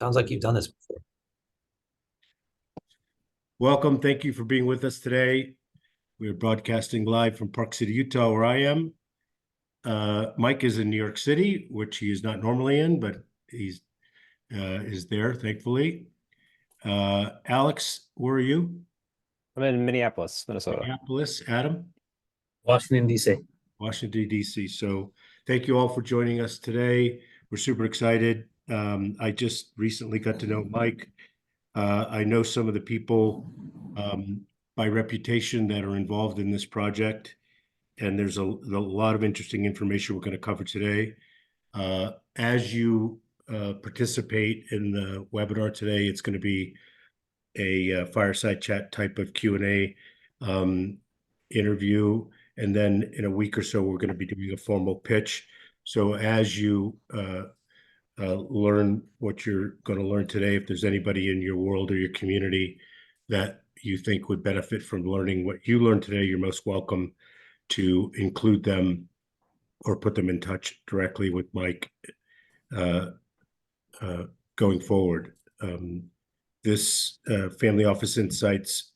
Sounds like you've done this before. Welcome. Thank you for being with us today. We're broadcasting live from Park City, Utah, where I am. Mike is in New York City, which he is not normally in, but he's is there, thankfully. Alex, where are you? I'm in Minneapolis, Minnesota. Minneapolis. Adam? Washington, D.C. Washington, D.C. So thank you all for joining us today. We're super excited. I just recently got to know Mike. I know some of the people by reputation that are involved in this project, and there's a lot of interesting information we're going to cover today. As you participate in the webinar today, it's going to be a fireside chat type of Q&A interview, and then in a week or so, we're going to be doing a formal pitch. So as you learn what you're going to learn today, if there's anybody in your world or your community that you think would benefit from learning what you learned today, you're most welcome to include them or put them in touch directly with Mike going forward. This Family Office Insights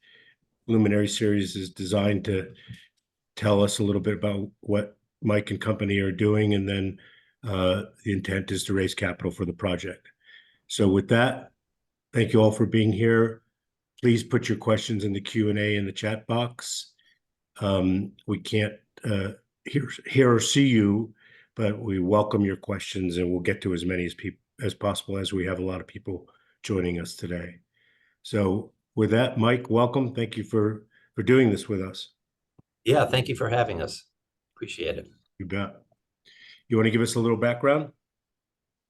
Luminary series is designed to tell us a little bit about what Mike and company are doing, and then the intent is to raise capital for the project. So with that, thank you all for being here. Please put your questions in the Q&A in the chat box. We can't hear or see you, but we welcome your questions, and we'll get to as many as possible, as we have a lot of people joining us today. So with that, Mike, welcome. Thank you for doing this with us. Yeah, thank you for having us. Appreciate it. You bet. You want to give us a little background?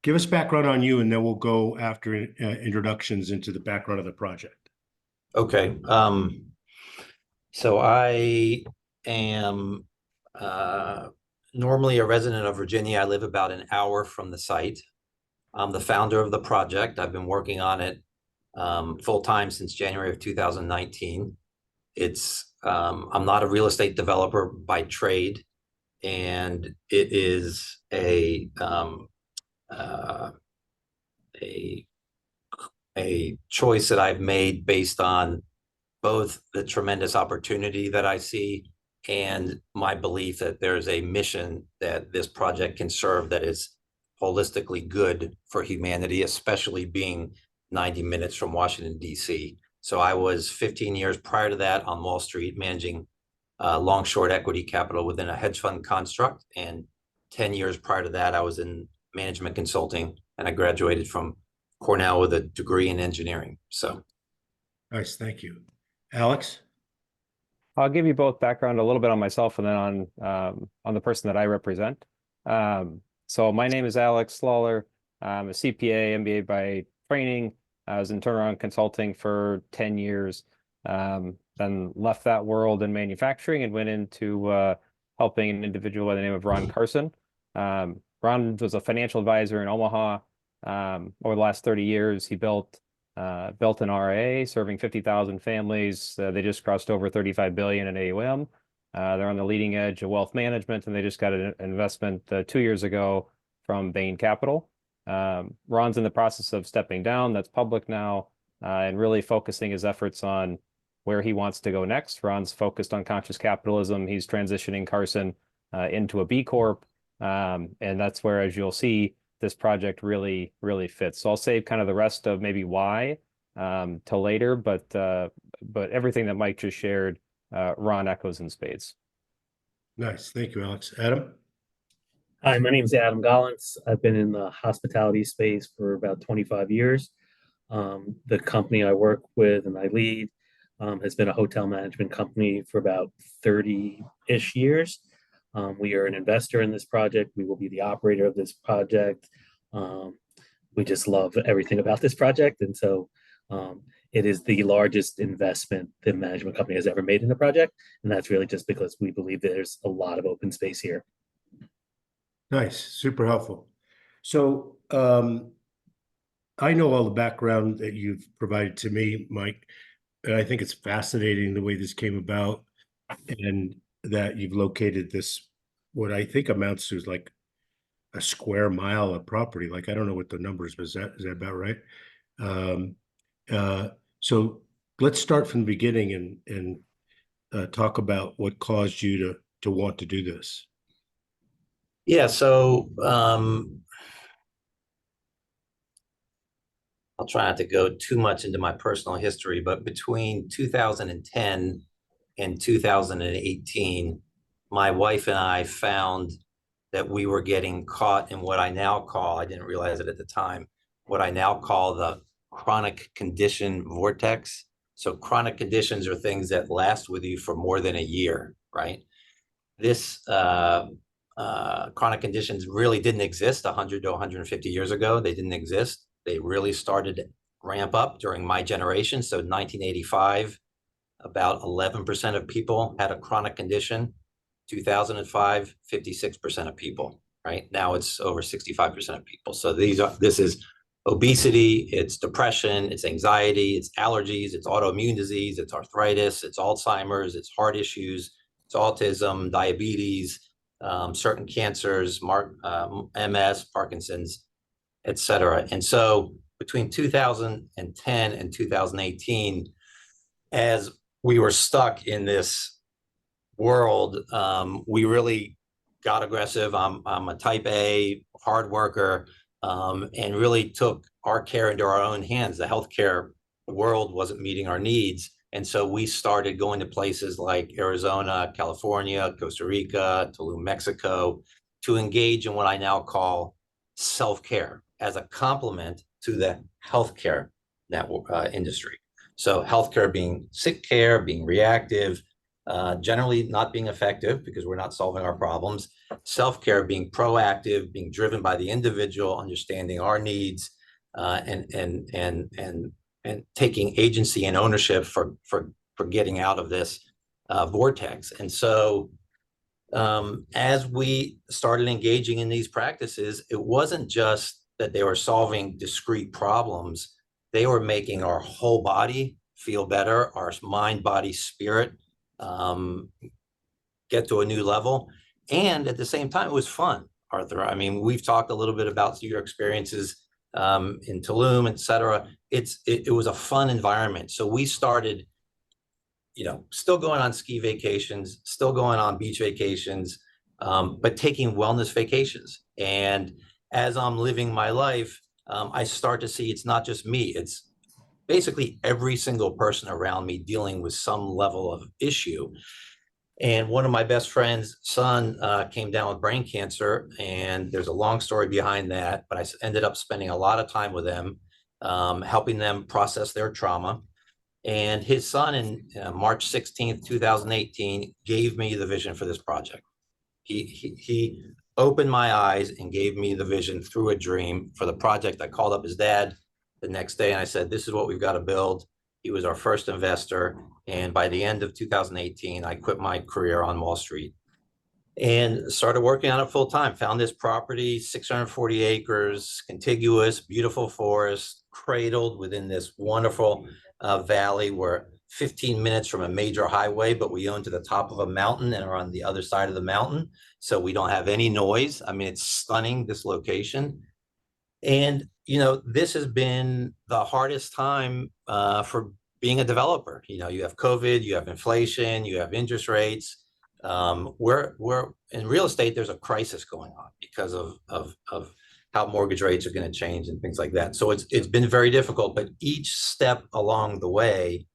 Give us background on you, and then we'll go after introductions into the background of the project. Okay. So I am normally a resident of Virginia. I live about an hour from the site. I'm the founder of the project. I've been working on it full-time since January of 2019. I'm not a real estate developer by trade, and it is a choice that I've made based on both the tremendous opportunity that I see and my belief that there's a mission that this project can serve that is holistically good for humanity, especially being 90 minutes from Washington, D.C. So I was 15 years prior to that on Wall Street managing long-short equity capital within a hedge fund construct. And 10 years prior to that, I was in management consulting, and I graduated from Cornell with a degree in engineering. So Nice, thank you. Alex? I'll give you both background, a little bit on myself, and then on the person that I represent. So my name is Alex Lawler. I'm a CPA, MBA by training. I was in turnaround consulting for 10 years, then left that world in manufacturing and went into helping an individual by the name of Ron Carson. Ron was a financial advisor in Omaha. Over the last 30 years, he built an RIA serving 50,000 families. They just crossed over 35 billion in AUM. They're on the leading edge of wealth management, and they just got an investment 2 years ago from Bain Capital. Ron's in the process of stepping down. That's public now, and really focusing his efforts on where he wants to go next. Ron's focused on conscious capitalism. He's transitioning Carson into a B Corp, and that's where, as you'll see, this project really fits. So I'll save kind of the rest of maybe why till later, but everything that Mike just shared, Ron echoes in spades. Nice, thank you, Alex. Adam? Hi, my name is Adam Gollins. I've been in the hospitality space for about 25 years. The company I work with and I lead has been a hotel management company for about 30-ish years. We are an investor in this project. We will be the operator of this project. We just love everything about this project. And so it is the largest investment the management company has ever made in the project. And that's really just because we believe there's a lot of open space here. Nice, super helpful. So I know all the background that you've provided to me, Mike, and I think it's fascinating the way this came about, and that you've located this, what I think amounts to is like a square mile of property. Like, I don't know what the numbers, but is that about right? Um, so let's start from the beginning and talk about what caused you to want to do this. Yeah, so I'll try not to go too much into my personal history, but between 2010 and 2018, my wife and I found that we were getting caught in what I now call, I didn't realize it at the time, what I now call the chronic condition vortex. So chronic conditions are things that last with you for more than a year, right? This chronic conditions really didn't exist 100 to 150 years ago. They didn't exist. They really started to ramp up during my generation. So 1985, about 11% of people had a chronic condition. 2005, 56% of people, right? Now it's over 65% of people. So this is obesity, it's depression, it's anxiety, it's allergies, it's autoimmune disease, it's arthritis, it's Alzheimer's, it's heart issues, it's autism, diabetes, certain cancers, MS, Parkinson's, et cetera. And so between 2010 and 2018, as we were stuck in this world, we really got aggressive. I'm a type A hard worker, and really took our care into our own hands. The healthcare world wasn't meeting our needs. And so we started going to places like Arizona, California, Costa Rica, Tulum, Mexico, to engage in what I now call self-care as a complement to the healthcare network industry. So healthcare being sick care, being reactive, generally not being effective because we're not solving our problems. Self-care being proactive, being driven by the individual, understanding our needs, and taking agency and ownership for getting out of this vortex. And so as we started engaging in these practices, it wasn't just that they were solving discrete problems. They were making our whole body feel better, our mind, body, spirit get to a new level. And at the same time, it was fun, Arthur. I mean, we've talked a little bit about your experiences in Tulum, et cetera. It was a fun environment. So we started, still going on ski vacations, still going on beach vacations, but taking wellness vacations. And as I'm living my life, I start to see it's not just me, it's basically every single person around me dealing with some level of issue. And one of my best friend's son came down with brain cancer, and there's a long story behind that, but I ended up spending a lot of time with them, helping them process their trauma. And his son in March 16th, 2018, gave me the vision for this project. He opened my eyes and gave me the vision through a dream for the project. I called up his dad the next day and I said, this is what we've got to build. He was our first investor. And by the end of 2018, I quit my career on Wall Street and started working on it full time. Found this property, 640 acres, contiguous, beautiful forest, cradled within this wonderful valley. We're 15 minutes from a major highway, but we own to the top of a mountain and are on the other side of the mountain. So we don't have any noise. I mean, it's stunning, this location. And, this has been the hardest time for being a developer. You have COVID, you have inflation, you have interest rates. We're in real estate, there's a crisis going on because of how mortgage rates are going to change and things like that. So it's been very difficult, but each step along the way,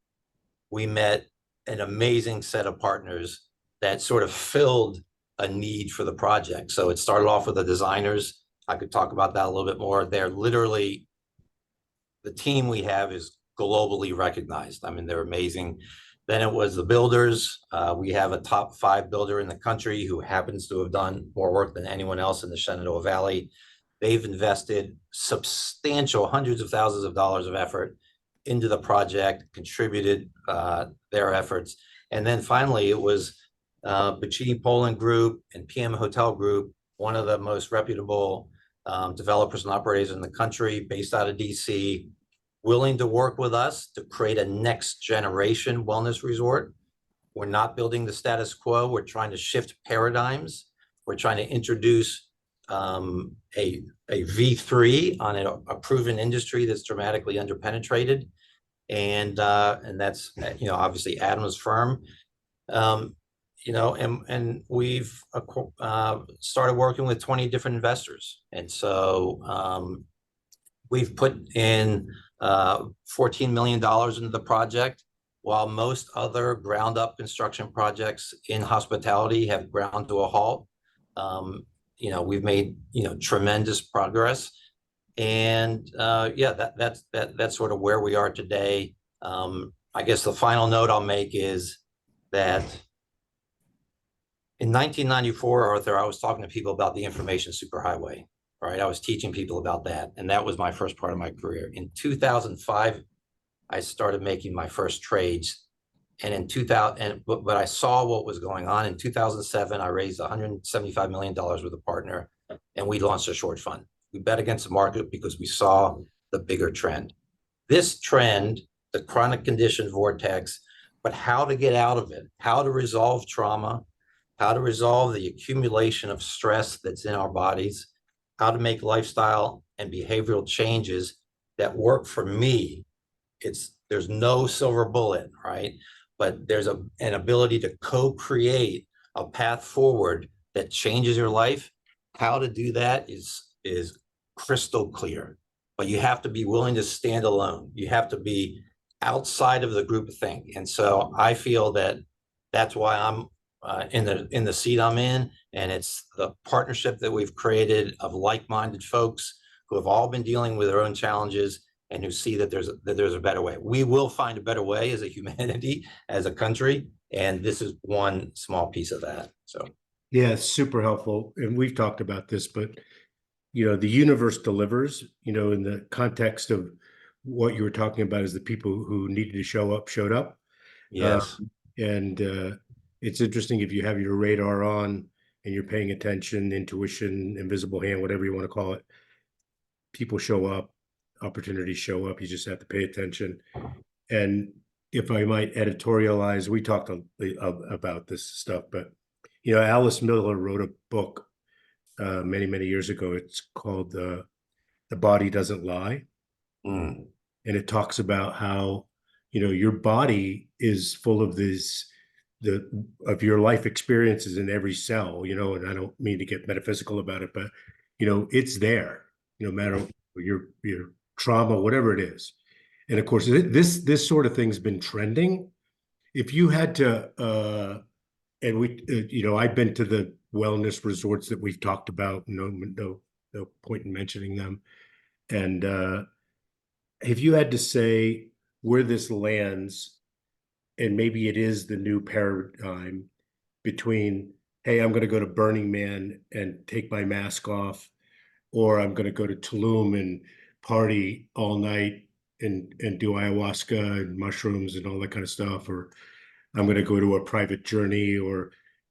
we met an amazing set of partners that sort of filled a need for the project. So it started off with the designers. I could talk about that a little bit more. They're literally, the team we have is globally recognized. I mean, they're amazing. Then it was the builders. We have a top 5 builder in the country who happens to have done more work than anyone else in the Shenandoah Valley. They've invested substantial hundreds of thousands of dollars of effort into the project, contributed their efforts. And then finally, it was Bacini Poland Group and PM Hotel Group, one of the most reputable developers and operators in the country, based out of DC, willing to work with us to create a next generation wellness resort. We're not building the status quo. We're trying to shift paradigms. We're trying to introduce a V3 on a proven industry that's dramatically underpenetrated, and that's obviously Adam's firm. And we've started working with 20 different investors, and so we've put in $14 million into the project, while most other ground up construction projects in hospitality have ground to a halt. We've made tremendous progress, and that's sort of where we are today. I guess the final note I'll make is that in 1994, Arthur, I was talking to people about the information superhighway. Right, I was teaching people about that, and that was my first part of my career. In 2005, I started making my first trades, and in 2000, but I saw what was going on. In 2007, I raised $175 million with a partner, and we launched a short fund. We bet against the market because we saw the bigger trend. This trend, the chronic condition vortex, but how to get out of it, how to resolve trauma, how to resolve the accumulation of stress that's in our bodies, how to make lifestyle and behavioral changes that work for me. There's no silver bullet, right? But there's an ability to co-create a path forward that changes your life. How to do that is crystal clear, but you have to be willing to stand alone. You have to be outside of the groupthink. And so I feel that that's why I'm in the seat I'm in, and it's the partnership that we've created of like-minded folks who have all been dealing with their own challenges and who see that there's a better way. We will find a better way as a humanity, as a country, and this is one small piece of that. So yeah, super helpful. And we've talked about this, but the universe delivers. In the context of what you were talking about, is the people who needed to show up showed up. yes. And it's interesting, if you have your radar on and you're paying attention, intuition, invisible hand, whatever you want to call it, people show up, opportunities show up. You just have to pay attention. And if I might editorialize, we talked about this stuff, but Alice Miller wrote a book many, many years ago. It's called The Body Doesn't Lie. Mm. And it talks about how your body is full of of your life experiences in every cell, and I don't mean to get metaphysical about it, but it's there, no matter your trauma, whatever it is. And of course, this sort of thing's been trending. If you had to, and I've been to the wellness resorts that we've talked about. No point in mentioning them. And if you had to say where this lands, and maybe it is the new paradigm between, hey, I'm going to go to Burning Man and take my mask off, or I'm going to go to Tulum and party all night and do ayahuasca and mushrooms and all that kind of stuff, or I'm going to go to a private journey,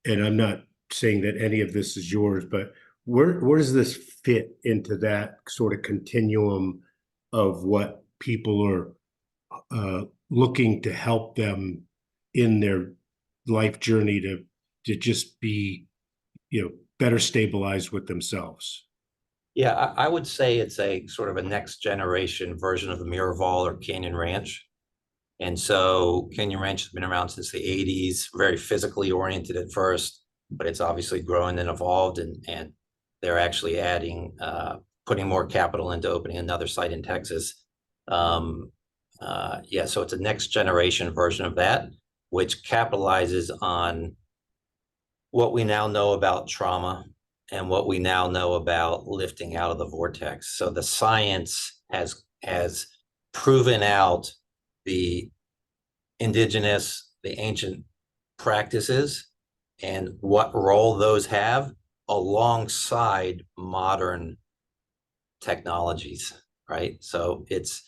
and I'm not saying that any of this is yours, but where does this fit into that sort of continuum of what people are looking to help them in their life journey to just be better stabilized with themselves? Yeah, I would say it's a sort of a next generation version of the Miraval or Canyon Ranch. And so Canyon Ranch has been around since the 80s, very physically oriented at first, but it's obviously grown and evolved, and they're actually putting more capital into opening another site in Texas. So it's a next generation version of that, which capitalizes on what we now know about trauma and what we now know about lifting out of the vortex. So the science has proven out the indigenous, the ancient practices and what role those have alongside modern technologies, right? So it's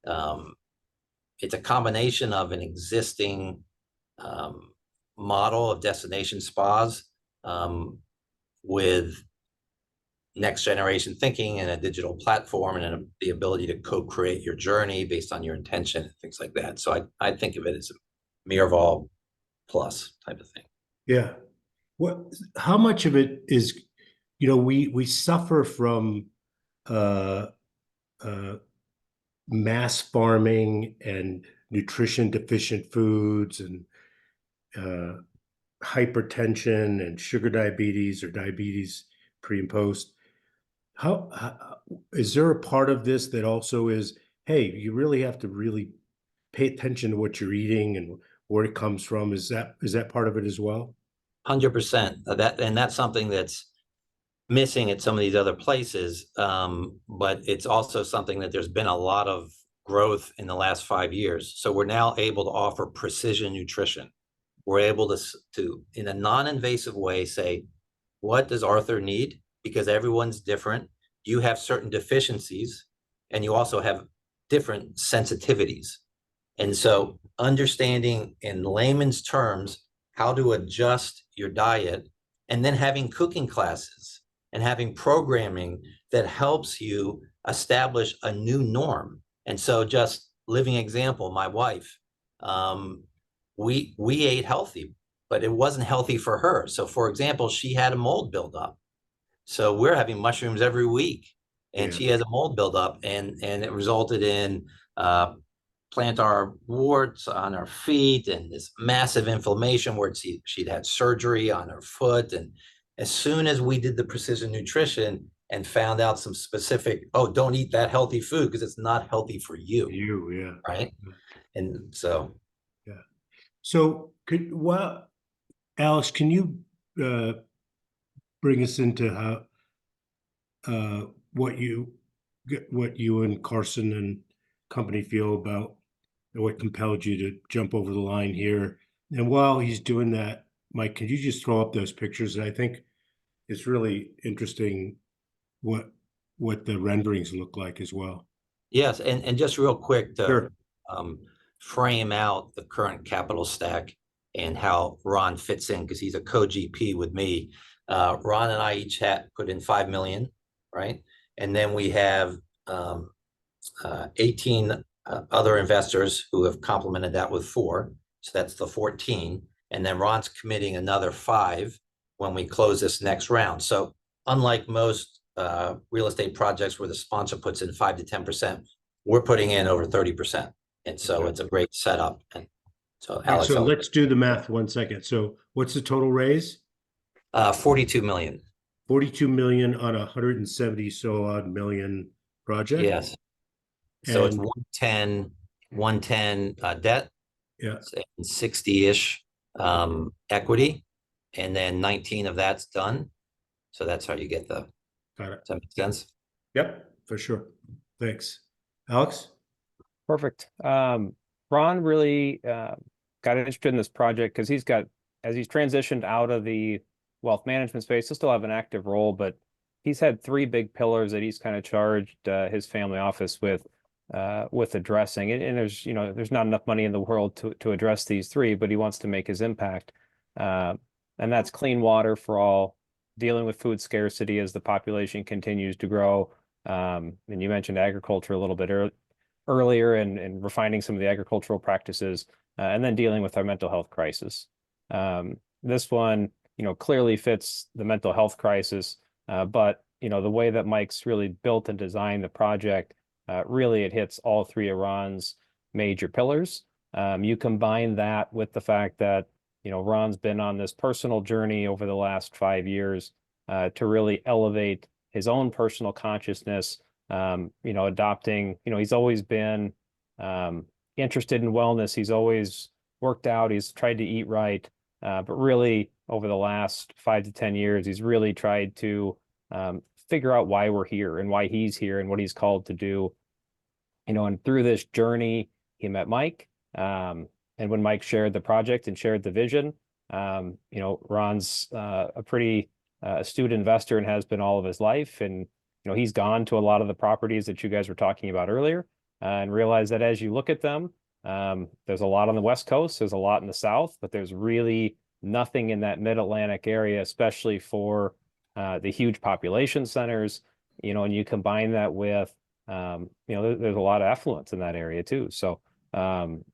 a combination of an existing model of destination spas with next generation thinking and a digital platform and the ability to co-create your journey based on your intention and things like that. So I think of it as a Miraval plus type of thing. Yeah. How much of it is we suffer from uh, uh, mass farming and nutrition deficient foods and uh, hypertension and sugar diabetes or diabetes pre and post. How is there a part of this that also is, hey, you really have to really pay attention to what you're eating and where it comes from? Is that part of it as well? 100%. And that's something that's missing at some of these other places. But it's also something that there's been a lot of growth in the last 5 years. So we're now able to offer precision nutrition. We're able to in a non-invasive way, say, what does Arthur need? Because everyone's different. You have certain deficiencies, and you also have different sensitivities. And so understanding in layman's terms how to adjust your diet, and then having cooking classes and having programming that helps you establish a new norm. And so just living example, my wife, we ate healthy, but it wasn't healthy for her. So for example, she had a mold buildup. So we're having mushrooms every week, and Yeah. she has a mold buildup, and it resulted in plantar warts on her feet and this massive inflammation where she'd had surgery on her foot. And as soon as we did the precision nutrition and found out some specific, oh, don't eat that healthy food because it's not healthy for you, Yeah. right? And so, Yeah. So Alex, can you bring us into how what you and Carson and company feel about what compelled you to jump over the line here? And while he's doing that, Mike, could you just throw up those pictures? I think it's really interesting what the renderings look like as well. yes, and just real quick to Sure. um, frame out the current capital stack and how Ron fits in, because he's a co-GP with me. Ron and I each put in 5 million, right? And then we have 18 other investors who have complemented that with 4. So that's the 14. And then Ron's committing another 5 when we close this next round. So unlike most real estate projects where the sponsor puts in 5 to 10%, we're putting in over 30%. And so it's a great setup. And so All right, Alex, so let's do the math 1 second. So what's the total raise? 42 million. 42 million on 170 so odd million project. Yes. So it's And 110 debt, yeah, 60-ish equity, and then 19 of that's done. So that's how you get the, got it. does that make sense? Yep, for sure. Thanks. Alex? Perfect. Ron really got interested in this project because as he's transitioned out of the wealth management space, he'll still have an active role, but he's had 3 big pillars that he's kind of charged his family office with addressing. And there's not enough money in the world to address these 3, but he wants to make his impact. And that's clean water for all, dealing with food scarcity as the population continues to grow. And you mentioned agriculture a little bit earlier, and refining some of the agricultural practices, and then dealing with our mental health crisis. This one, clearly fits the mental health crisis, but the way that Mike's really built and designed the project, really it hits all 3 of Ron's major pillars. You combine that with the fact that Ron's been on this personal journey over the last 5 years to really elevate his own personal consciousness, adopting, he's always been interested in wellness. He's always worked out. He's tried to eat right. But really over the last 5 to 10 years, he's really tried to figure out why we're here and why he's here and what he's called to do. And through this journey, he met Mike. And when Mike shared the project and shared the vision, Ron's a pretty astute investor and has been all of his life. And he's gone to a lot of the properties that you guys were talking about earlier, and realized that as you look at them, there's a lot on the West Coast, there's a lot in the South, but there's really nothing in that Mid-Atlantic area, especially for the huge population centers, and you combine that with, there's a lot of affluence in that area too. So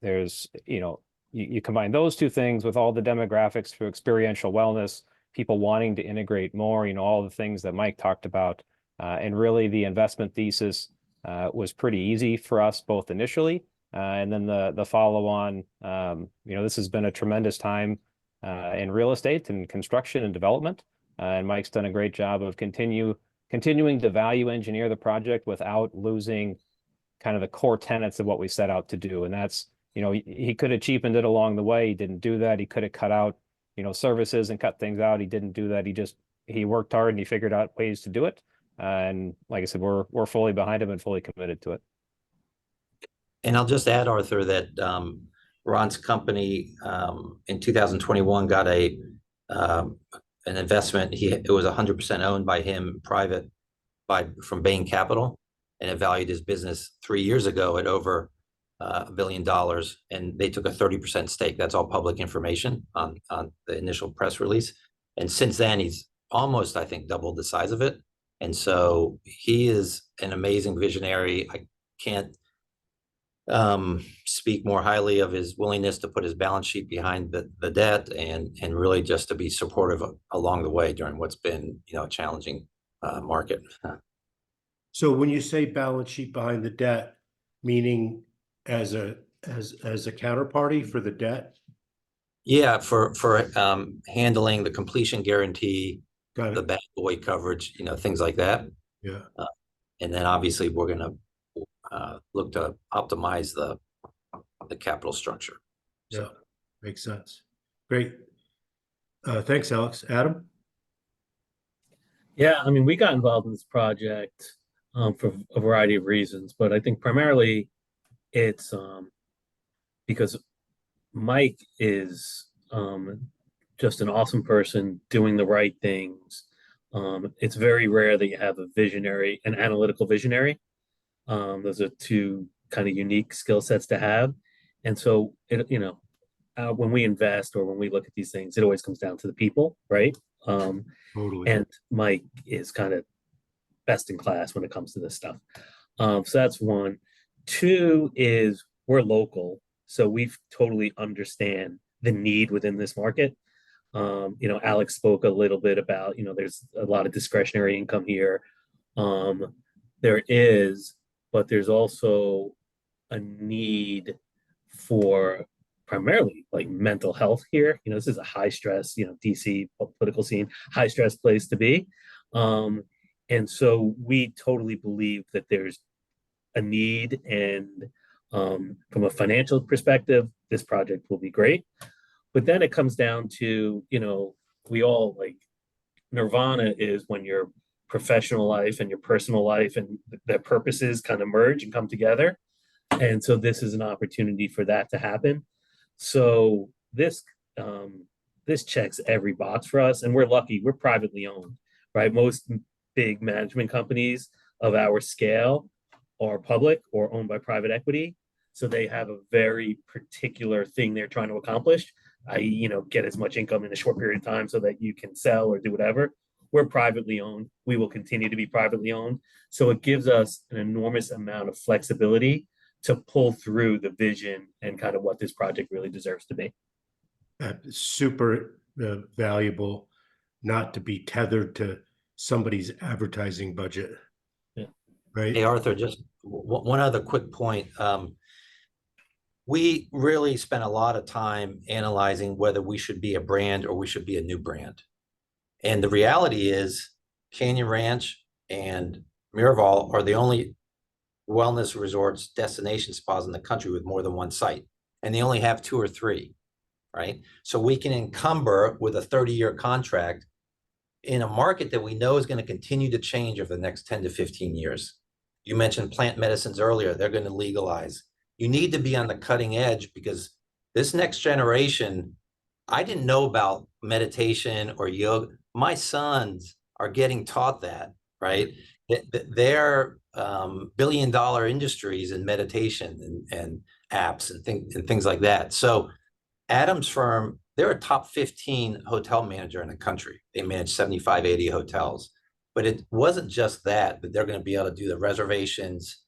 there's, you combine those 2 things with all the demographics for experiential wellness, people wanting to integrate more, all the things that Mike talked about. And really the investment thesis was pretty easy for us both initially, and then the follow on. This has been a tremendous time in real estate and construction and development. And Mike's done a great job of continuing to value engineer the project without losing kind of the core tenets of what we set out to do. And that's, he could have cheapened it along the way. He didn't do that. He could have cut out, services and cut things out. He didn't do that. He worked hard and he figured out ways to do it. And like I said, we're fully behind him and fully committed to it. And I'll just add, Arthur, that Ron's company in 2021 got an investment. It was 100% owned by him, private, from Bain Capital, and it valued his business 3 years ago at over $1 billion, and they took a 30% stake. That's all public information on the initial press release. And since then, he's almost, I think, doubled the size of it. And so he is an amazing visionary. I can't speak more highly of his willingness to put his balance sheet behind the debt and really just to be supportive along the way during what's been, a challenging market. So when you say balance sheet behind the debt, meaning as a counterparty for the debt? Yeah, for handling the completion guarantee, Got the it. bad boy coverage, things like that. Yeah. And then obviously we're going to look to optimize the capital structure. Yeah, makes sense. Great. Thanks, Alex. Adam? Yeah, I mean, we got involved in this project for a variety of reasons, but I think primarily it's because Mike is just an awesome person doing the right things. It's very rare that you have a visionary, an analytical visionary. Those are two kind of unique skill sets to have. And so, when we invest or when we look at these things, it always comes down to the people, right? Totally. And Mike is kind of best in class when it comes to this stuff. So that's one. Two is we're local, so we totally understand the need within this market. Alex spoke a little bit about, there's a lot of discretionary income here. There is, but there's also a need for primarily like mental health here. This is a high stress, DC political scene, high stress place to be. And so we totally believe that there's a need, and from a financial perspective, this project will be great. But then it comes down to, we all like nirvana is when your professional life and your personal life and their purposes kind of merge and come together. And so this is an opportunity for that to happen. So this checks every box for us, and we're lucky. We're privately owned, right? Most big management companies of our scale are public or owned by private equity. So they have a very particular thing they're trying to accomplish. Get as much income in a short period of time so that you can sell or do whatever. We're privately owned. We will continue to be privately owned. So it gives us an enormous amount of flexibility to pull through the vision and kind of what this project really deserves to be. Super valuable not to be tethered to somebody's advertising budget. Yeah. Right. Hey, Arthur, just one other quick point. We really spent a lot of time analyzing whether we should be a brand or we should be a new brand. And the reality is Canyon Ranch and Miraval are the only wellness resorts, destination spas in the country with more than one site. And they only have 2 or 3, right? So we can encumber with a 30-year contract in a market that we know is going to continue to change over the next 10 to 15 years. You mentioned plant medicines earlier. They're going to legalize. You need to be on the cutting edge because this next generation, I didn't know about meditation or yoga. My sons are getting taught that, right? They're billion-dollar industries in meditation and apps and things like that. So Adam's firm, they're a top 15 hotel manager in the country. They manage 75, 80 hotels. But it wasn't just that they're going to be able to do the reservations,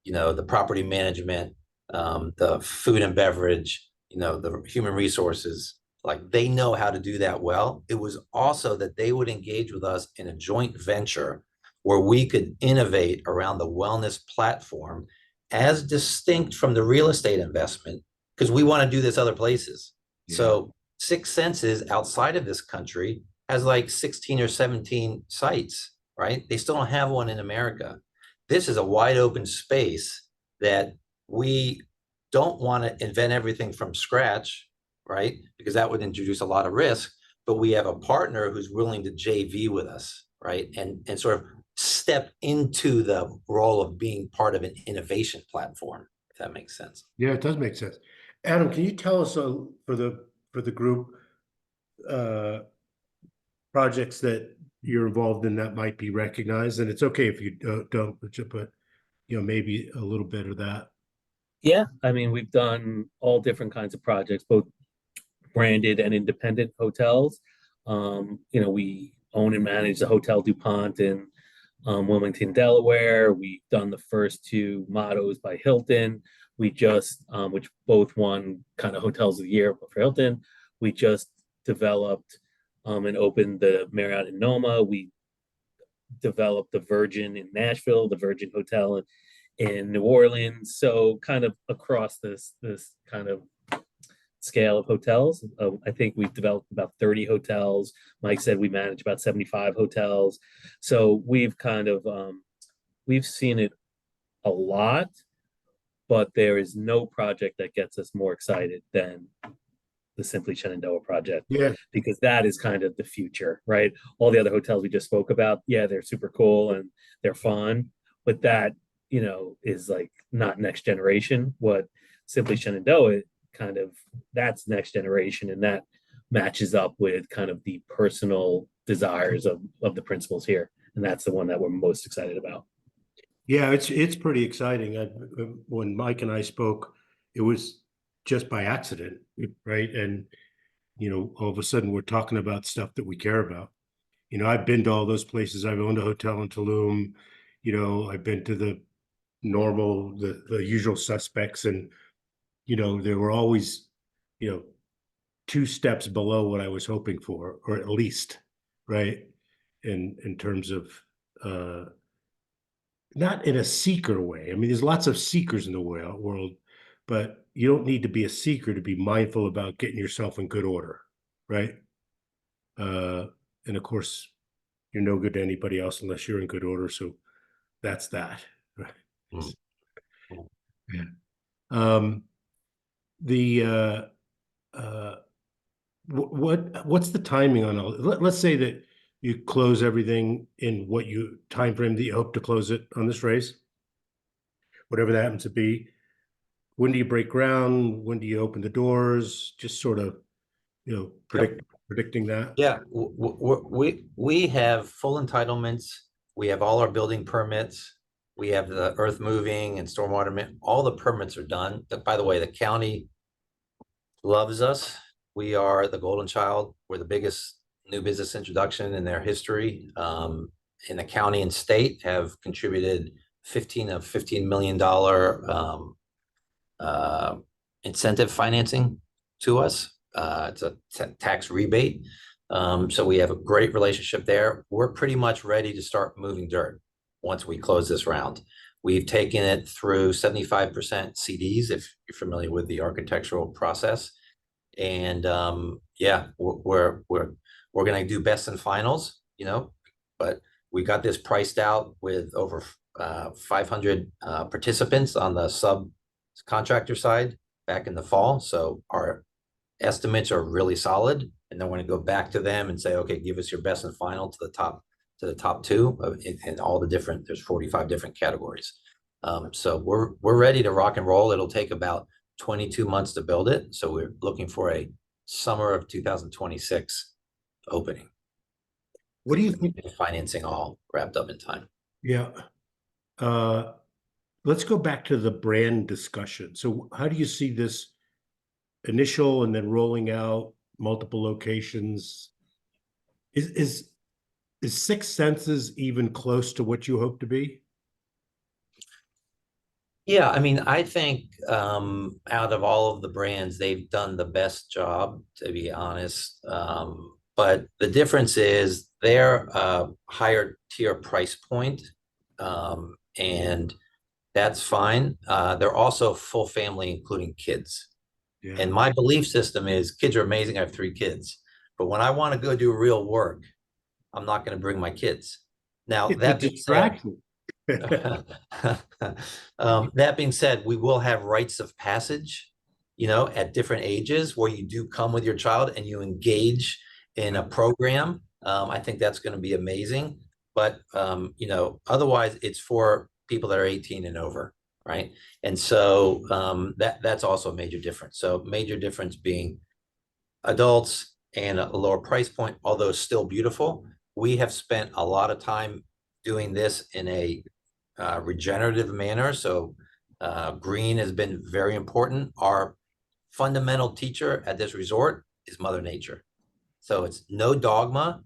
the property management, the food and beverage, the human resources. Like they know how to do that well. It was also that they would engage with us in a joint venture where we could innovate around the wellness platform as distinct from the real estate investment, because we want to do this other places. Yeah. So Six Senses outside of this country has like 16 or 17 sites, right? They still don't have one in America. This is a wide open space that we don't want to invent everything from scratch, right? Because that would introduce a lot of risk, but we have a partner who's willing to JV with us, right? And sort of step into the role of being part of an innovation platform, if that makes sense. Yeah, it does make sense. Adam, can you tell us for the group projects that you're involved in that might be recognized? And it's okay if you don't, but maybe a little bit of that. Yeah, I mean, we've done all different kinds of projects, both branded and independent hotels. We own and manage the Hotel DuPont in Wilmington, Delaware. We've done the first two Mottos by Hilton. We just, which both won kind of Hotels of the Year for Hilton. We just developed and opened the Marriott in Noma. We developed the Virgin in Nashville, the Virgin Hotel in New Orleans. So kind of across this kind of scale of hotels. I think we've developed about 30 hotels. Mike said we manage about 75 hotels. So we've kind of, we've seen it a lot, but there is no project that gets us more excited than the Simply Shenandoah project. Yeah. Because that is kind of the future, right? All the other hotels we just spoke about, yeah, they're super cool and they're fun, but that, is like not next generation. What Simply Shenandoah kind of, that's next generation, and that matches up with kind of the personal desires of the principals here, and that's the one that we're most excited about. Yeah, it's pretty exciting. When Mike and I spoke, it was just by accident, right? And all of a sudden we're talking about stuff that we care about. I've been to all those places. I've owned a hotel in Tulum. I've been to the usual suspects, and there were always, 2 steps below what I was hoping for, or at least, right? In terms of not in a seeker way. I mean, there's lots of seekers in the world, but you don't need to be a seeker to be mindful about getting yourself in good order, right? And of course, you're no good to anybody else unless you're in good order. So that's that. Right? Mm. Yeah. What's the timing on all? Let's say that you close everything in what time frame that you hope to close it on this raise, whatever that happens to be. When do you break ground? When do you open the doors? Just sort of, predicting that. Yeah, we have full entitlements. We have all our building permits. We have the earth moving and stormwater. All the permits are done. By the way, the county loves us. We are the golden child. We're the biggest new business introduction in their history. In the county and state have contributed $15 million incentive financing to us. It's a tax rebate. So we have a great relationship there. We're pretty much ready to start moving dirt once we close this round. We've taken it through 75% CDs, if you're familiar with the architectural process. And yeah, we're going to do best and finals, but we got this priced out with over 500 participants on the subcontractor side back in the fall. So our estimates are really solid, and then we're going to go back to them and say, okay, give us your best and final to the top 2 in all the different. There's 45 different categories. So we're ready to rock and roll. It'll take about 22 months to build it. So we're looking for a summer of 2026 opening. What do you think? Financing all wrapped up in time. Yeah. Let's go back to the brand discussion. So how do you see this initial and then rolling out multiple locations? Is Six Senses even close to what you hope to be? Yeah, I mean, I think out of all of the brands, they've done the best job, to be honest. But the difference is they're a higher tier price point, and that's fine. They're also full family, including kids. Yeah. And my belief system is kids are amazing. I have 3 kids, but when I want to go do real work, I'm not going to bring my kids. Now, It's a that being said, distraction. that being said, we will have rites of passage, at different ages where you do come with your child and you engage in a program. I think that's going to be amazing. But, otherwise it's for people that are 18 and over, right? And so that's also a major difference. So major difference being adults and a lower price point, although still beautiful. We have spent a lot of time doing this in a regenerative manner. So green has been very important. Our fundamental teacher at this resort is Mother Nature. So it's no dogma,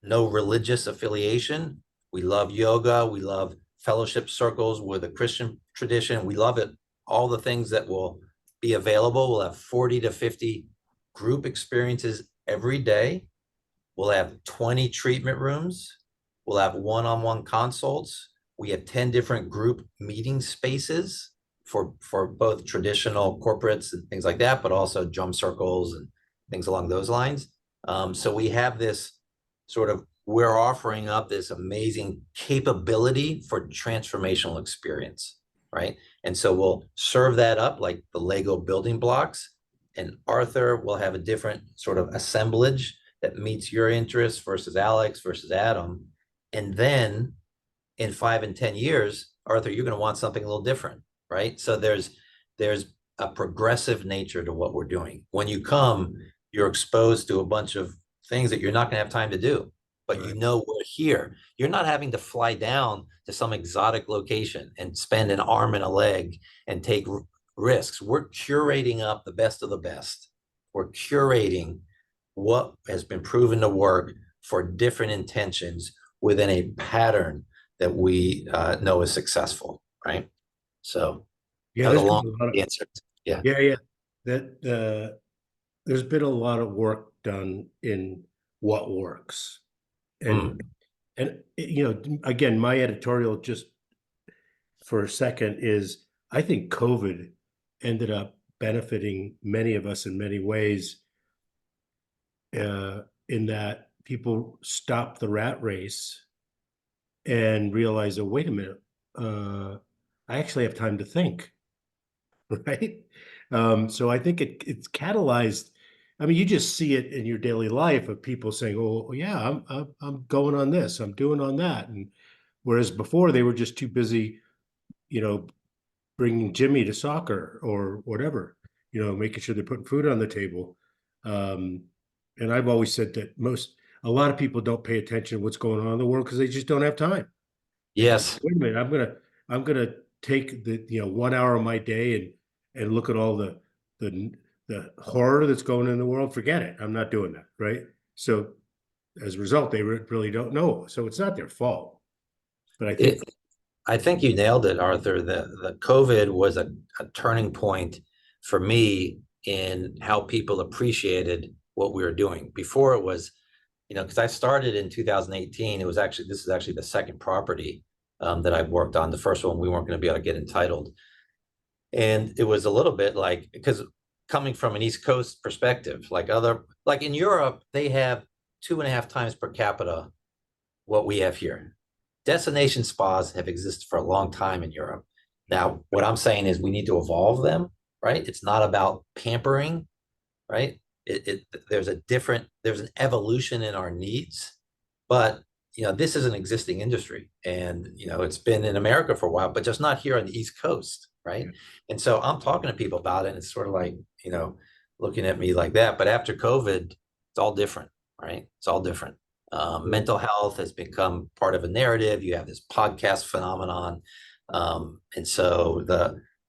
no religious affiliation. We love yoga. We love fellowship circles with a Christian tradition. We love it. All the things that will be available. We'll have 40 to 50 group experiences every day. We'll have 20 treatment rooms. We'll have one-on-one consults. We have 10 different group meeting spaces for both traditional corporates and things like that, but also drum circles and things along those lines. So we have this we're offering up this amazing capability for transformational experience, right? And so we'll serve that up like the Lego building blocks, and Arthur will have a different sort of assemblage that meets your interests versus Alex versus Adam. And then in 5 and 10 years, Arthur, you're going to want something a little different, right? So there's a progressive nature to what we're doing. When you come, you're exposed to a bunch of things that you're not going to have time to do, but Right. we're here. You're not having to fly down to some exotic location and spend an arm and a leg and take risks. We're curating up the best of the best. We're curating what has been proven to work for different intentions within a pattern that we know is successful, right? So Yeah, that was there's a been long a lot of, answer. Yeah. yeah. That there's been a lot of work done in what works. Mm. And again, my editorial just for a second is I think COVID ended up benefiting many of us in many ways, in that people stopped the rat race and realized, oh, wait a minute, I actually have time to think, right? So I think it's catalyzed. I mean, you just see it in your daily life of people saying, "Oh, yeah, I'm going on this, I'm doing on that," and whereas before they were just too busy, you know, bringing Jimmy to soccer or whatever, making sure they're putting food on the table. Um, and I've always said that a lot of people don't pay attention to what's going on in the world because they just don't have time. Yes. Wait a minute, I'm gonna take the 1 hour of my day and look at all the horror that's going on in the world. Forget it. I'm not doing that. Right. So as a result, they really don't know. So it's not their fault. But I think I think you nailed it, Arthur. The COVID was a turning point for me in how people appreciated what we were doing. Before it was, because I started in 2018. This is actually the second property that I've worked on. The first one we weren't going to be able to get entitled, and it was a little bit like, because coming from an East Coast perspective, like in Europe, they have 2.5 times per capita what we have here. Destination spas have existed for a long time in Europe. Now, what I'm saying is we need to evolve them, right? It's not about pampering, right? There's an evolution in our needs, but this is an existing industry, and it's been in America for a while, but just not here on the East Coast, right? And so I'm talking to people about it, and it's sort of like, looking at me like that. But after COVID, it's all different, right? It's all different. Mental health has become part of a narrative. You have this podcast phenomenon. And so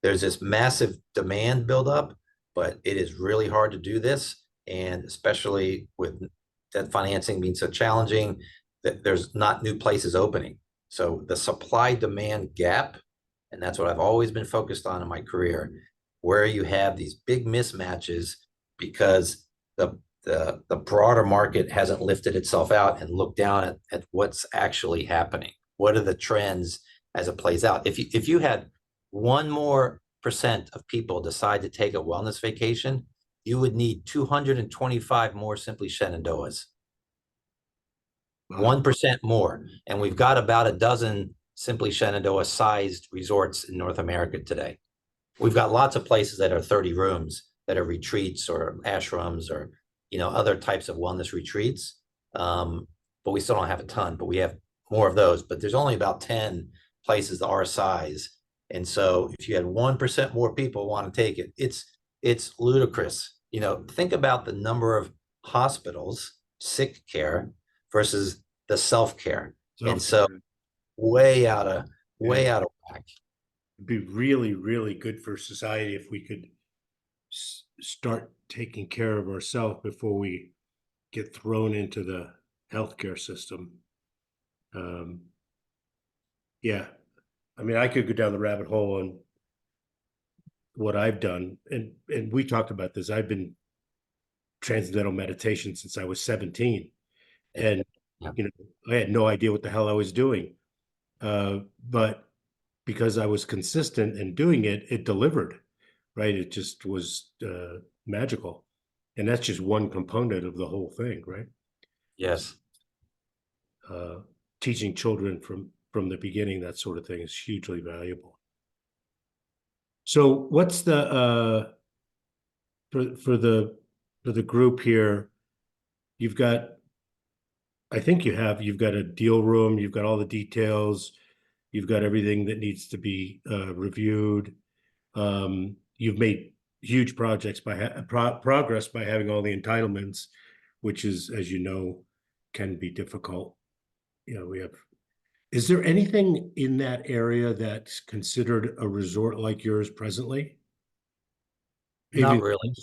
there's this massive demand buildup, but it is really hard to do this. And especially with debt financing being so challenging, that there's not new places opening. So the supply demand gap and that's what I've always been focused on in my career, where you have these big mismatches because the broader market hasn't lifted itself out and looked down at what's actually happening. What are the trends as it plays out? If you had 1% more of people decide to take a wellness vacation, you would need 225 more Simply Shenandoahs. 1% more. And we've got about a dozen Simply Shenandoah sized resorts in North America today. We've got lots of places that are 30 rooms that are retreats or ashrams or, other types of wellness retreats. But we still don't have a ton, but we have more of those. But there's only about 10 places our size. And so if you had 1% more people want to take it, it's ludicrous. Think about the number of hospitals, sick care versus the self-care. And so way out of whack. It'd be really, really good for society if we could start taking care of ourselves before we get thrown into the healthcare system. Yeah, I mean, I could go down the rabbit hole on what I've done, and we talked about this. I've been transcendental meditation since I was 17, and I had no idea what the hell I was doing, but because I was consistent in doing it, it delivered, right? It just was magical. And that's just one component of the whole thing, right? Yes. Teaching children from the beginning, that sort of thing is hugely valuable. So what's the, for the group here, you've got, I think you've got a deal room, you've got all the details, you've got everything that needs to be reviewed. You've made huge projects progress by having all the entitlements, which is, as you know, can be difficult. Is there anything in that area that's considered a resort like yours presently? Not really.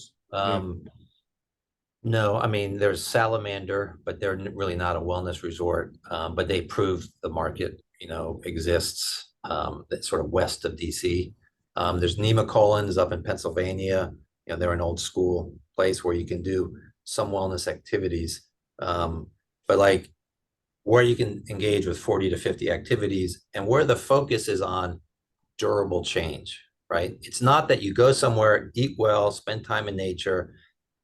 No, I mean, there's Salamander, but they're really not a wellness resort. But they proved the market, exists, that's sort of west of DC. There's Nemacolins up in Pennsylvania. They're an old school place where you can do some wellness activities. But like where you can engage with 40 to 50 activities and where the focus is on durable change, right? It's not that you go somewhere, eat well, spend time in nature,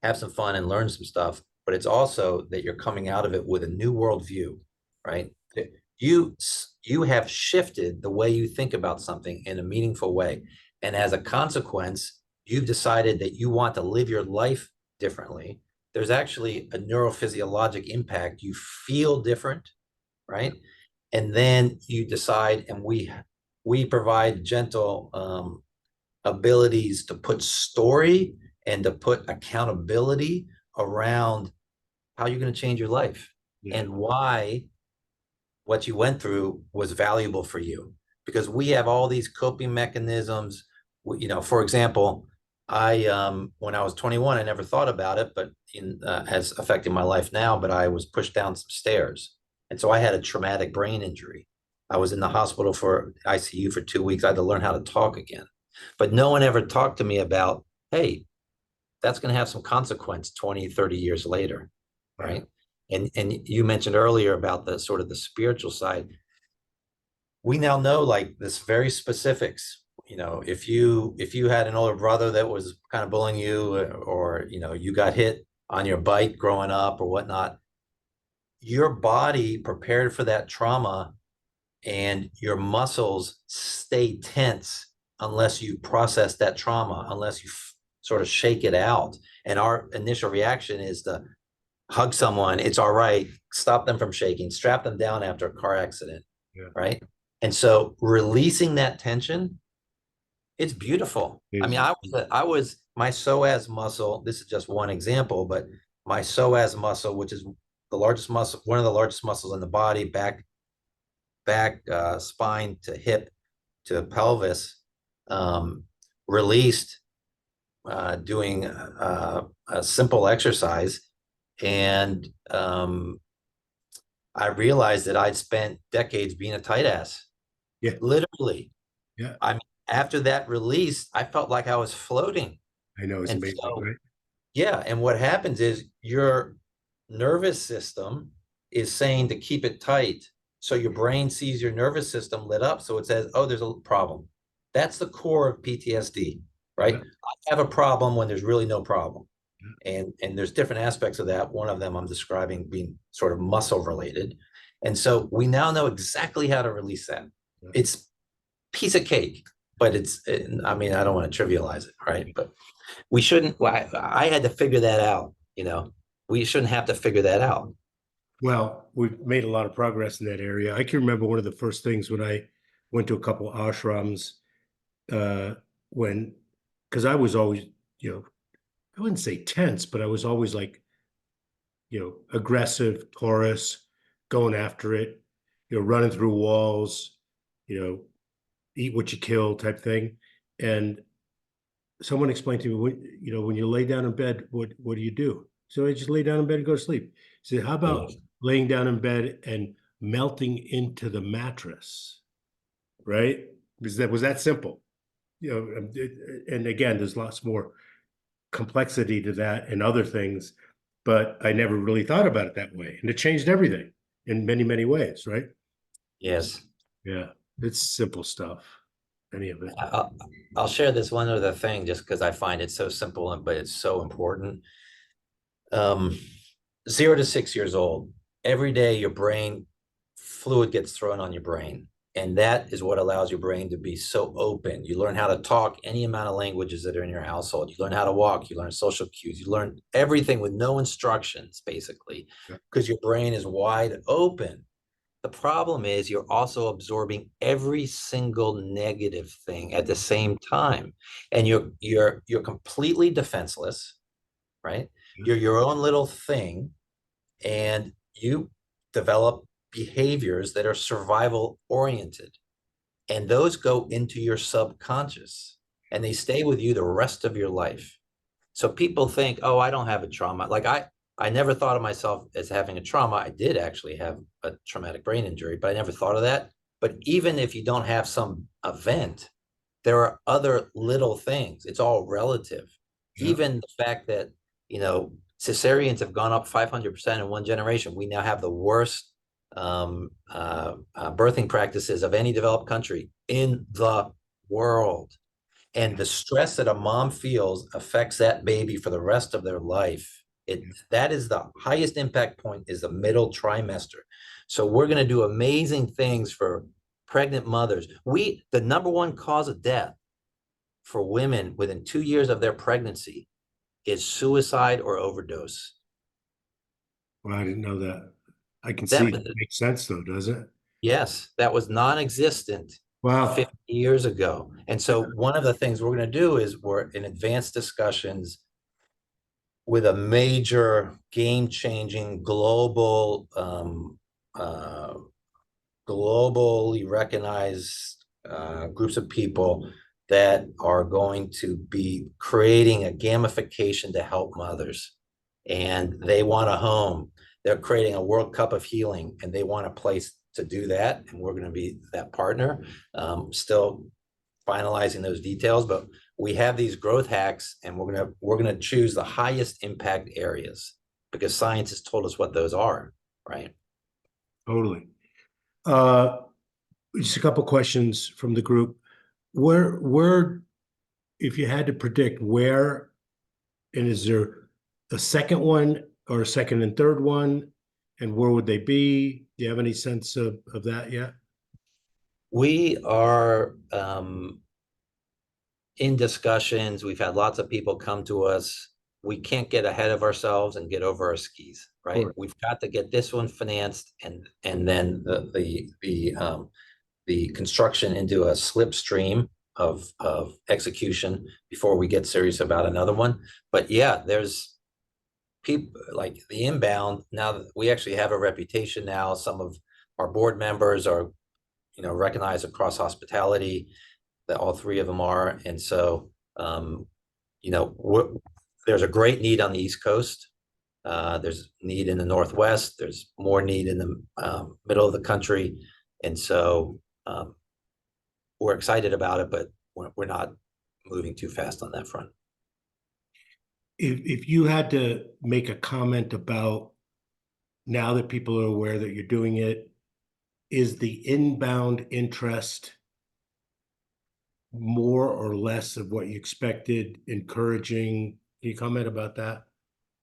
have some fun and learn some stuff, but it's also that you're coming out of it with a new worldview, right? You have shifted the way you think about something in a meaningful way. And as a consequence, you've decided that you want to live your life differently. There's actually a neurophysiologic impact. You feel different, right? And then you decide, and we provide gentle abilities to put story and to put accountability around how you're going to change your life and why what you went through was valuable for you. Because we have all these coping mechanisms. For example, when I was 21, I never thought about it, but has affected my life now, but I was pushed down some stairs. And so I had a traumatic brain injury. I was in the hospital for ICU for 2 weeks. I had to learn how to talk again. But no one ever talked to me about, hey, that's going to have some consequence 20, 30 years later, right? And you mentioned earlier about the sort of the spiritual side. We now know like this very specifics. If you had an older brother that was kind of bullying you, or you got hit on your bike growing up or whatnot, your body prepared for that trauma and your muscles stay tense unless you process that trauma, unless you sort of shake it out. And our initial reaction is to hug someone. It's all right. Stop them from shaking, strap them down after a car accident. Right. And so releasing that tension, it's beautiful. I mean, I was my psoas muscle. This is just one example, but my psoas muscle, which is the largest muscle, one of the largest muscles in the body, back, spine to hip to pelvis, released doing a simple exercise. And I realized that I'd spent decades being a tight ass. Yeah. Literally. Yeah. I mean, after that release, I felt like I was floating. I know, it's And amazing, so, right? yeah, and what happens is your nervous system is saying to keep it tight. So your brain sees your nervous system lit up. So it says, oh, there's a problem. That's the core of PTSD, right? Yeah. I have a problem when there's really no problem. And there's different aspects of that. One of them I'm describing being sort of muscle related. And so we now know exactly how to release that. Yeah. It's piece of cake, but I mean, I don't want to trivialize it, right? But we shouldn't, I had to figure that out, we shouldn't have to figure that out. Well, we've made a lot of progress in that area. I can remember one of the first things when I went to a couple ashrams, uh, when, because I was always, I wouldn't say tense, but I was always like, aggressive, Taurus, going after it, running through walls, you know, eat what you kill type thing. And someone explained to me, when you lay down in bed, what do you do? So I just lay down in bed and go to sleep. He said, how about laying down in bed and melting into the mattress? Right? Because that was that simple. And again, there's lots more complexity to that and other things, but I never really thought about it that way. And it changed everything in many, many ways, right? Yes. Yeah, it's simple stuff, any of it. I'll share this one other thing just because I find it so simple, but it's so important. 0 to 6 years old, every day your brain fluid gets thrown on your brain. And that is what allows your brain to be so open. You learn how to talk any amount of languages that are in your household. You learn how to walk, you learn social cues, you learn everything with no instructions, basically, because your brain is wide open. The problem is you're also absorbing every single negative thing at the same time. And you're completely defenseless, right? You're your own little thing, and you develop behaviors that are survival oriented, and those go into your subconscious and they stay with you the rest of your life. So people think, oh, I don't have a trauma. Like I never thought of myself as having a trauma. I did actually have a traumatic brain injury, but I never thought of that. But even if you don't have some event, there are other little things. It's all relative. Even the fact that, cesareans have gone up 500% in one generation. We now have the worst birthing practices of any developed country in the world. And the stress that a mom feels affects that baby for the rest of their life. That is the highest impact point, is the middle trimester. So we're going to do amazing things for pregnant mothers. The number one cause of death for women within 2 years of their pregnancy is suicide or overdose. Well, I didn't know that. I can see it makes sense though, does it? Yes, that was non-existent Wow. 50 years ago. And so one of the things we're going to do is we're in advanced discussions with a major game-changing globally recognized groups of people that are going to be creating a gamification to help mothers. And they want a home. They're creating a World Cup of Healing, and they want a place to do that. And we're going to be that partner. Still finalizing those details, but we have these growth hacks, and we're gonna choose the highest impact areas because science has told us what those are, right? Totally. Just a couple questions from the group. Where, if you had to predict where, and is there a second one or a second and third one, and where would they be? Do you have any sense of that yet? We are in discussions. We've had lots of people come to us. We can't get ahead of ourselves and get over our skis, right? Sure. We've got to get this one financed, and then the construction into a slipstream of execution before we get serious about another one. But yeah, there's people like the inbound. Now that we actually have a reputation now, some of our board members are, recognized across hospitality, that all three of them are. And so, there's a great need on the East Coast. There's need in the Northwest. There's more need in the middle of the country. And so we're excited about it, but we're not moving too fast on that front. If you had to make a comment about now that people are aware that you're doing it, is the inbound interest more or less of what you expected, encouraging? Can you comment about that?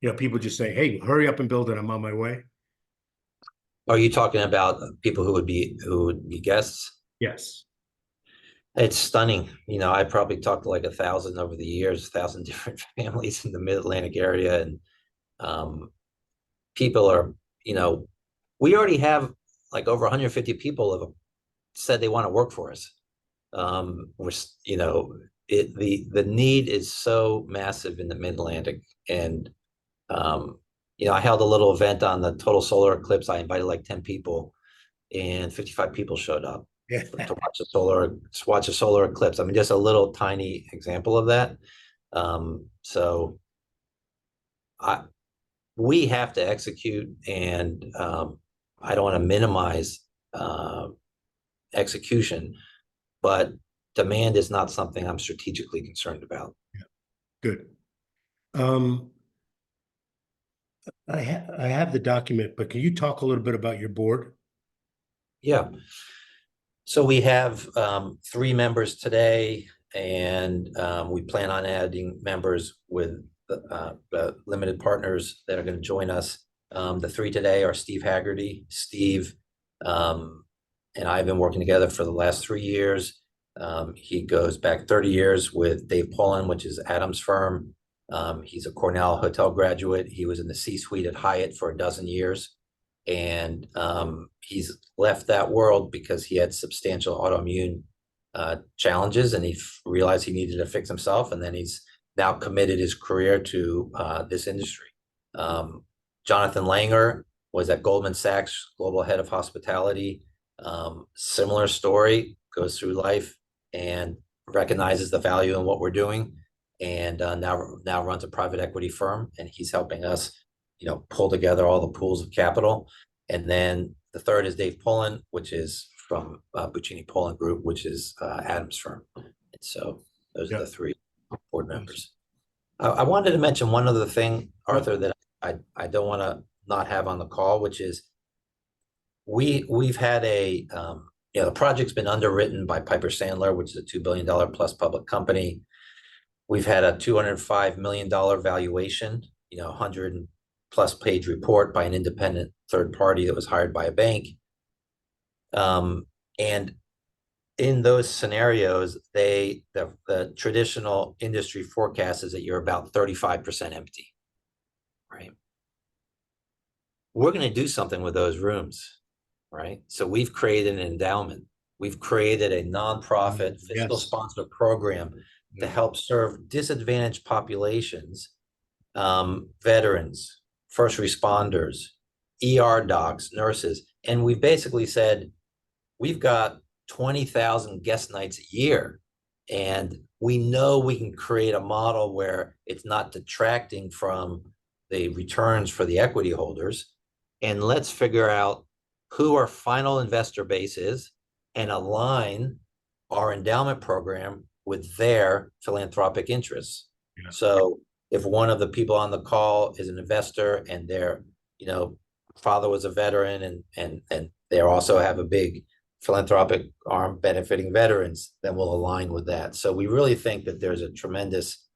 You know, people just say, hey, hurry up and build it, I'm on my way. Are you talking about people who would be guests? Yes. It's stunning. You know, I probably talked to like 1,000 over the years, 1,000 different families in the Mid-Atlantic area, and people are, you know, we already have like over 150 people have said they want to work for us. We're, you know, the need is so massive in the Mid-Atlantic, and you know, I held a little event on the total solar eclipse. I invited like 10 people, and 55 people showed up Yeah. to watch a solar eclipse. I mean, just a little tiny example of that. So we have to execute, and I don't want to minimize execution, but demand is not something I'm strategically concerned about. Yeah. Good. I have the document, but can you talk a little bit about your board? Yeah. So we have 3 members today, and we plan on adding members with the limited partners that are going to join us. The 3 today are Steve Haggerty. Steve and I have been working together for the last 3 years. He goes back 30 years with Dave Pullen, which is Adam's firm. He's a Cornell hotel graduate. He was in the C-suite at Hyatt for 12 years. And he's left that world because he had substantial autoimmune challenges, and he realized he needed to fix himself. And then he's now committed his career to this industry. Jonathan Langer was at Goldman Sachs, global head of hospitality. Similar story, goes through life and recognizes the value in what we're doing, and now runs a private equity firm, and he's helping us, you know, pull together all the pools of capital. And then the third is Dave Pullen, which is from Buccini Pullen Group, which is Adam's firm. And so those are the 3 board members. I wanted to mention one other thing, Arthur, that I don't want to not have on the call, which is we've had you know, the project's been underwritten by Piper Sandler, which is a $2 billion plus public company. We've had a $205 million valuation, you know, 100+ page report by an independent third party that was hired by a bank. And in those scenarios, the traditional industry forecast is that you're about 35% empty, right? We're going to do something with those rooms, right? So we've created an endowment. We've created a nonprofit fiscal sponsored program to help serve disadvantaged populations, veterans, first responders, ER docs, nurses. And we've basically said, we've got 20,000 guest nights a year, and we know we can create a model where it's not detracting from the returns for the equity holders. And let's figure out who our final investor base is and align our endowment program with their philanthropic interests. Yeah. So if one of the people on the call is an investor and their, you know, father was a veteran and they also have a big philanthropic arm benefiting veterans, then we'll align with that. So we really think that there's a tremendous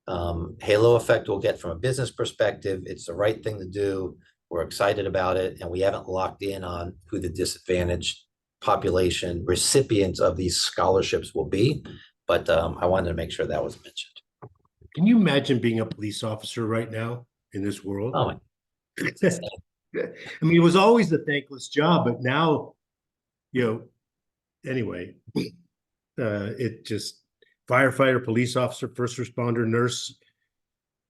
halo effect we'll get from a business perspective. It's the right thing to do. We're excited about it, and we haven't locked in on who the disadvantaged population recipients of these scholarships will be, but I wanted to make sure that was mentioned. Can you imagine being a police officer right now in this world? Oh, I mean, it was always the thankless job, but now, you know, anyway, it just firefighter, police officer, first responder, nurse,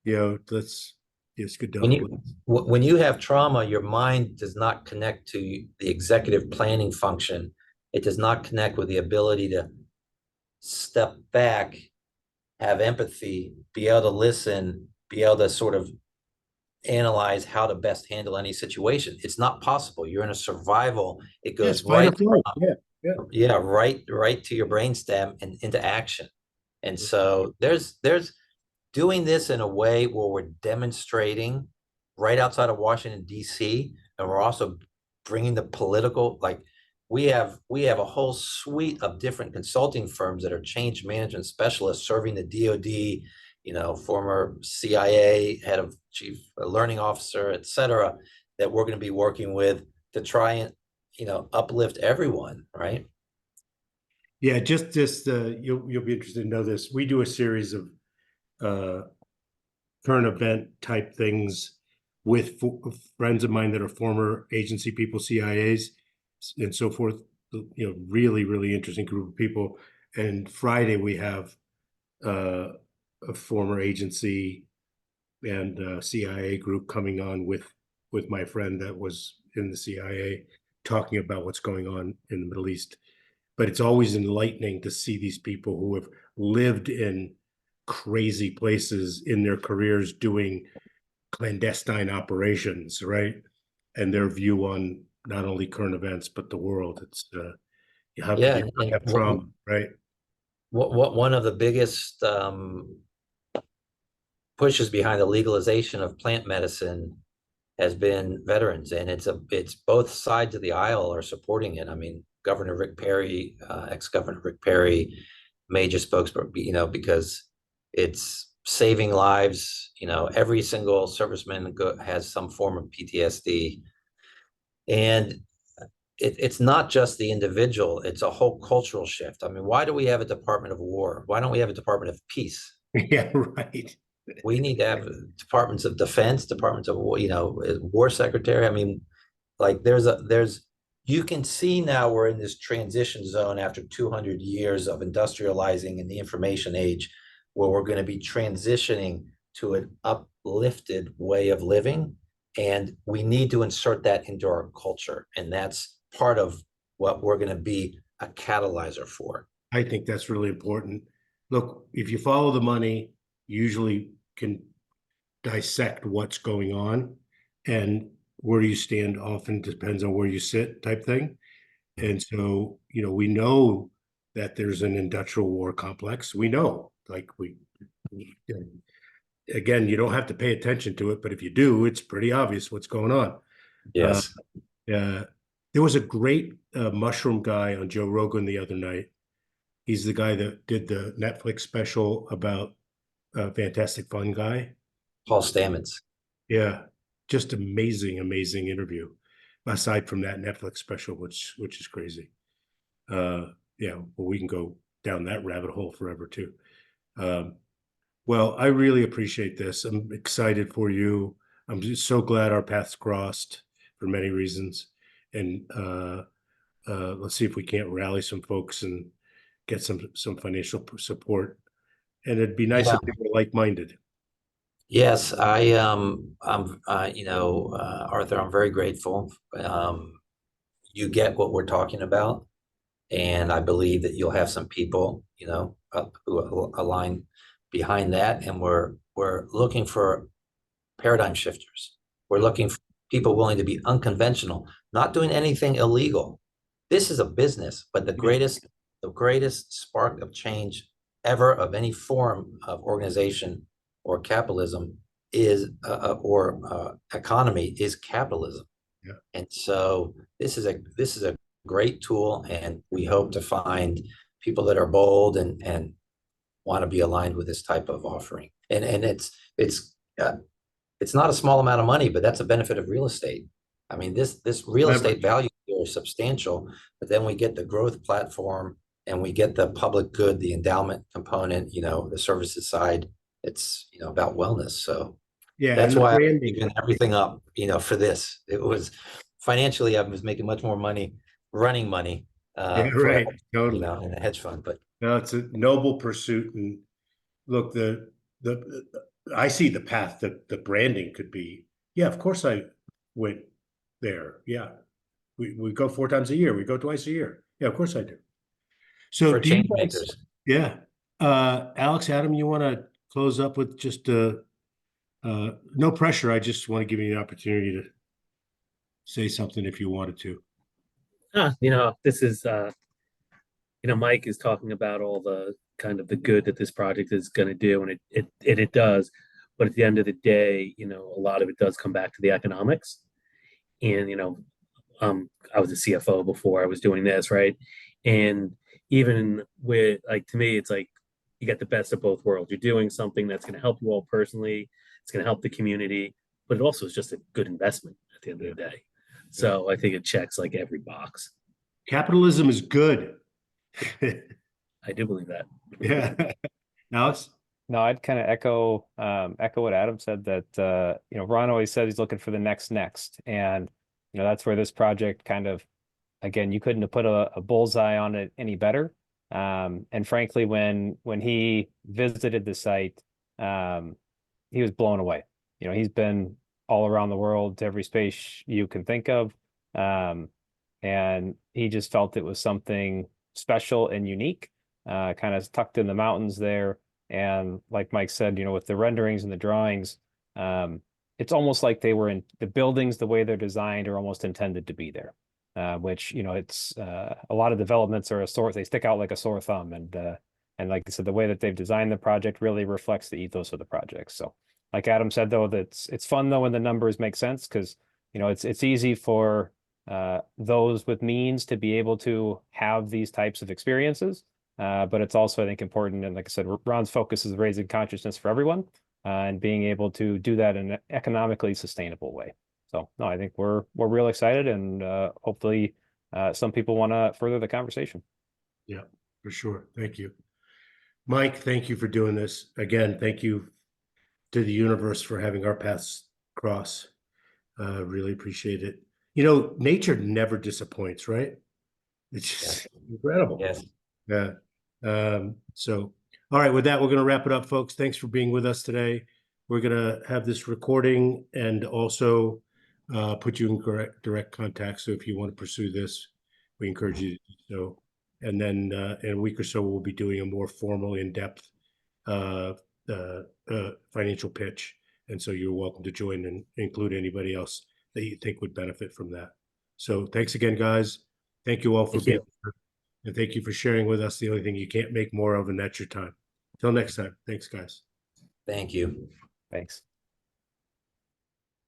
you know, let's just go down. When you have trauma, your mind does not connect to the executive planning function. It does not connect with the ability to step back, have empathy, be able to listen, be able to sort of analyze how to best handle any situation. It's not possible. You're in a survival. It goes right. Yeah. Yeah, right to your brainstem and into action. And so there's doing this in a way where we're demonstrating right outside of Washington, D.C., and we're also bringing the political, like we have a whole suite of different consulting firms that are change management specialists serving the DoD, former CIA head of chief learning officer, et cetera, that we're going to be working with to try and, uplift everyone, right? Yeah, just you'll be interested to know this. We do a series of uh, current event type things with friends of mine that are former agency people, CIAs, and so forth. Really, really interesting group of people. And Friday we have a former agency and CIA group coming on with my friend that was in the CIA, talking about what's going on in the Middle East. But it's always enlightening to see these people who have lived in crazy places in their careers doing clandestine operations, right? And their view on not only current events but the world. It's how could Yeah, you and have trauma, right? what one of the biggest pushes behind the legalization of plant medicine has been veterans, and it's both sides of the aisle are supporting it. I mean, Governor Rick Perry, ex-Governor Rick Perry, major spokesperson, because it's saving lives. Every single serviceman has some form of PTSD, and it's not just the individual; it's a whole cultural shift. I mean, why do we have a Department of War? Why don't we have a Department of Peace? Yeah, right. We need to have departments of defense, departments of war secretary. I mean, like you can see now we're in this transition zone after 200 years of industrializing in the information age, where we're going to be transitioning to an uplifted way of living, and we need to insert that into our culture, and that's part of what we're going to be a catalyzer for. I think that's really important. Look, if you follow the money, you usually can dissect what's going on, and where you stand often depends on where you sit, type thing. And so, we know that there's an industrial war complex. We know, like again, you don't have to pay attention to it, but if you do, it's pretty obvious what's going on. Uh, Yes. uh, there was a great mushroom guy on Joe Rogan the other night. He's the guy that did the Netflix special about Fantastic Fun Guy. Paul Stamets. Yeah, just amazing, amazing interview. Aside from that Netflix special, which is crazy. Yeah, well, we can go down that rabbit hole forever too. Um, well, I really appreciate this. I'm excited for you. I'm just so glad our paths crossed for many reasons. And let's see if we can't rally some folks and get some financial support. And it'd be nice Yeah. if they were like-minded. Yes, Arthur, I'm very grateful. You get what we're talking about, and I believe that you'll have some people, who align behind that. And we're looking for paradigm shifters. We're looking for people willing to be unconventional, not doing anything illegal. This is a business, but the greatest spark of change ever of any form of organization or capitalism is or economy is capitalism. Yeah. And so this is a great tool, and we hope to find people that are bold and want to be aligned with this type of offering. And it's not a small amount of money, but that's a benefit of real estate. I mean, this real estate value here is substantial, but then we get the growth platform and we get the public good, the endowment component, the services side. It's about wellness. So Yeah, that's and the why I'm branding. giving everything up, for this. It was financially, I was making much more money running money Yeah, for right. Totally. in a hedge fund. But No, it's a noble pursuit. And look, the I see the path that the branding could be. Yeah, of course I went there. Yeah. We go 4 times a year. We go twice a year. Yeah, of course I do. So for do you change guys, makers. yeah. Alex, Adam, you want to close up with just no pressure. I just want to give you an opportunity to say something if you wanted to. This is Mike is talking about all the kind of the good that this project is going to do, and it does. But at the end of the day, a lot of it does come back to the economics. And I was a CFO before I was doing this, right? And even with, like, to me, it's like you get the best of both worlds. You're doing something that's going to help you all personally. It's going to help the community, but it also is just a good investment at the end of the day. So I think it checks like every box. Capitalism is good. I do believe that. Yeah. Alex? No, I'd kind of echo what Adam said, that Ron always said he's looking for the next. And that's where this project kind of, again, you couldn't have put a bullseye on it any better. And frankly, when he visited the site, he was blown away. He's been all around the world to every space you can think of. And he just felt it was something special and unique, kind of tucked in the mountains there. And like Mike said, with the renderings and the drawings, it's almost like they were in the buildings, the way they're designed are almost intended to be there. Which, it's a lot of developments are they stick out like a sore thumb. And like I said, the way that they've designed the project really reflects the ethos of the project. So like Adam said, though, it's fun though when the numbers make sense, because it's easy for those with means to be able to have these types of experiences. But it's also, I think, important. And like I said, Ron's focus is raising consciousness for everyone, and being able to do that in an economically sustainable way. So no, I think we're real excited, and hopefully some people want to further the conversation. Yeah, for sure. Thank you. Mike, thank you for doing this. Again, thank you to the universe for having our paths cross. Really appreciate it. Nature never disappoints, right? It's just incredible. Yes. Yeah. So, all right, with that, we're going to wrap it up, folks. Thanks for being with us today. We're going to have this recording and also put you in direct contact. So if you want to pursue this, we encourage you to do so. And then in a week or so, we'll be doing a more formal, in-depth financial pitch. And so you're welcome to join and include anybody else that you think would benefit from that. So thanks again, guys. Thank you all for being here. And thank you for sharing with us the only thing you can't make more of, and that's your time. Till next time. Thanks, guys. Thank you. Thanks.